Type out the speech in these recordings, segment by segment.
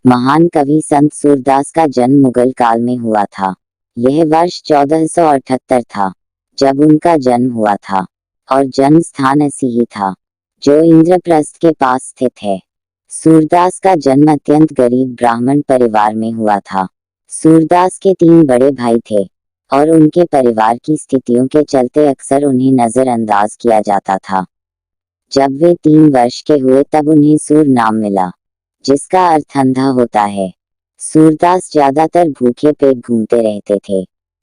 महान कवि संत सूरदास का जन्म मुगल काल में हुआ था। यह वर्ष 1478 था जब उनका जन्म हुआ था और जन्म स्थान ऐसी ही था जो इंद्रप्रस्थ के पास स्थित है। सूरदास का जन्म अत्यंत गरीब ब्राह्मण परिवार में हुआ था। सूरदास के 3 बड़े भाई थे और उनके परिवार की स्थितियों के चलते अक्सर उन्हें नजरअंदाज किया जाता था। जब वे 3 वर्ष के हुए तब उन्हें सूर नाम मिला, जिसका अर्थ अंधा होता है। सूरदास ज्यादातर भूखे पेट घूमते रहते थे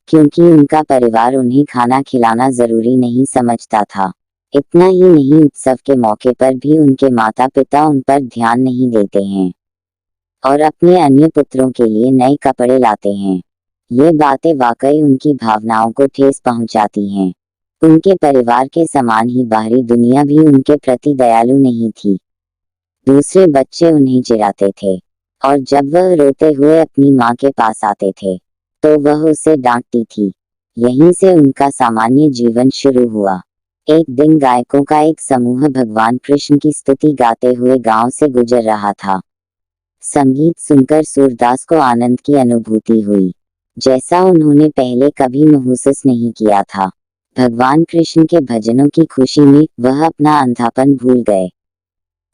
क्योंकि उनका परिवार उन्हें खाना खिलाना जरूरी नहीं समझता था। इतना ही नहीं, उत्सव के मौके पर भी उनके माता पिता उन पर ध्यान नहीं देते हैं और अपने अन्य पुत्रों के लिए नए कपड़े लाते हैं। ये बातें वाकई उनकी भावनाओं को ठेस पहुंचाती हैं। उनके परिवार के समान ही बाहरी दुनिया भी उनके प्रति दयालु नहीं थी। दूसरे बच्चे उन्हें चिढ़ाते थे और जब वह रोते हुए अपनी माँ के पास आते थे तो वह उसे डांटती थी। यहीं से उनका सामान्य जीवन शुरू हुआ। एक दिन गायकों का एक समूह भगवान कृष्ण की स्तुति गाते हुए गांव से गुजर रहा था। संगीत सुनकर सूरदास को आनंद की अनुभूति हुई, जैसा उन्होंने पहले कभी महसूस नहीं किया था। भगवान कृष्ण के भजनों की खुशी में वह अपना अंधापन भूल गए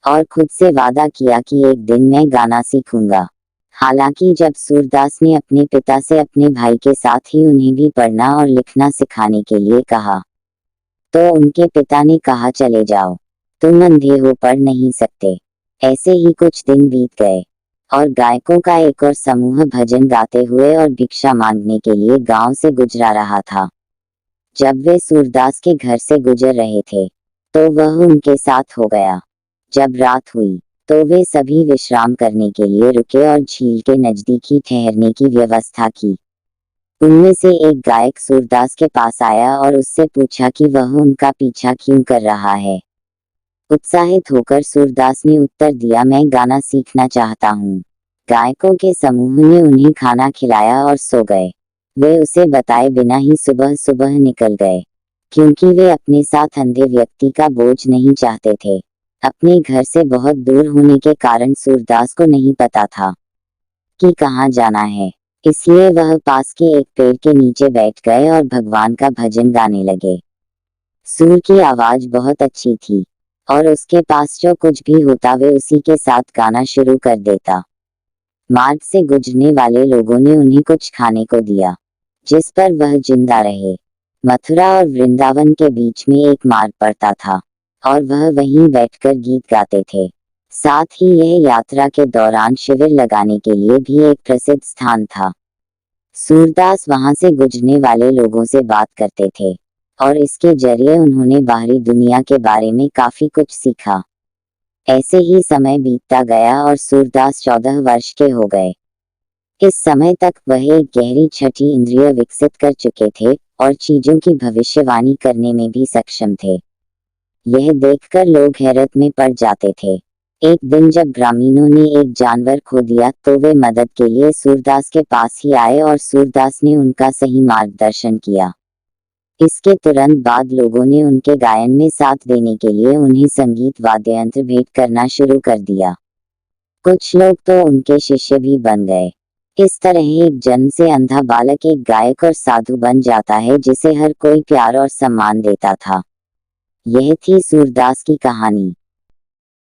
और खुद से वादा किया कि एक दिन मैं गाना सीखूंगा। हालांकि जब सूरदास ने अपने पिता से अपने भाई के साथ ही उन्हें भी पढ़ना और लिखना सिखाने के लिए कहा, तो उनके पिता ने कहा, चले जाओ, तुम अंधे हो, पढ़ नहीं सकते। ऐसे ही कुछ दिन बीत गए और गायकों का एक और समूह भजन गाते हुए और भिक्षा मांगने के लिए गांव से गुजरा रहा था। जब वे सूरदास के घर से गुजर रहे थे तो वह उनके साथ हो गया। जब रात हुई तो वे सभी विश्राम करने के लिए रुके और झील के नजदीक ही ठहरने की व्यवस्था की। उनमें से एक गायक सूरदास के पास आया और उससे पूछा कि वह उनका पीछा क्यों कर रहा है। उत्साहित होकर सूरदास ने उत्तर दिया, मैं गाना सीखना चाहता हूँ। गायकों के समूह ने उन्हें खाना खिलाया और सो गए। वे उसे बताए बिना ही सुबह सुबह निकल गए क्योंकि वे अपने साथ अंधे व्यक्ति का बोझ नहीं चाहते थे। अपने घर से बहुत दूर होने के कारण सूरदास को नहीं पता था कि कहाँ जाना है, इसलिए वह पास के एक पेड़ के नीचे बैठ गए और भगवान का भजन गाने लगे। सूर की आवाज बहुत अच्छी थी और उसके पास जो कुछ भी होता वे उसी के साथ गाना शुरू कर देता। मार्ग से गुजरने वाले लोगों ने उन्हें कुछ खाने को दिया, जिस पर वह जिंदा रहे। मथुरा और वृंदावन के बीच में एक मार्ग पड़ता था और वह वहीं बैठकर गीत गाते थे। साथ ही यह यात्रा के दौरान शिविर लगाने के लिए भी एक प्रसिद्ध स्थान था। सूरदास वहां से गुजरने वाले लोगों से बात करते थे और इसके जरिए उन्होंने बाहरी दुनिया के बारे में काफी कुछ सीखा। ऐसे ही समय बीतता गया और सूरदास 14 वर्ष के हो गए। इस समय तक वह एक गहरी छठी इंद्रिय विकसित कर चुके थे और चीजों की भविष्यवाणी करने में भी सक्षम थे। यह देखकर लोग हैरत में पड़ जाते थे। एक दिन जब ग्रामीणों ने एक जानवर खो दिया तो वे मदद के लिए सूरदास के पास ही आए और सूरदास ने उनका सही मार्गदर्शन किया। इसके तुरंत बाद लोगों ने उनके गायन में साथ देने के लिए उन्हें संगीत वाद्य यंत्र भेंट करना शुरू कर दिया। कुछ लोग तो उनके शिष्य भी बन गए। इस तरह एक जन्म से अंधा बालक एक गायक और साधु बन जाता है जिसे हर कोई प्यार और सम्मान देता था। यह थी सूरदास की कहानी।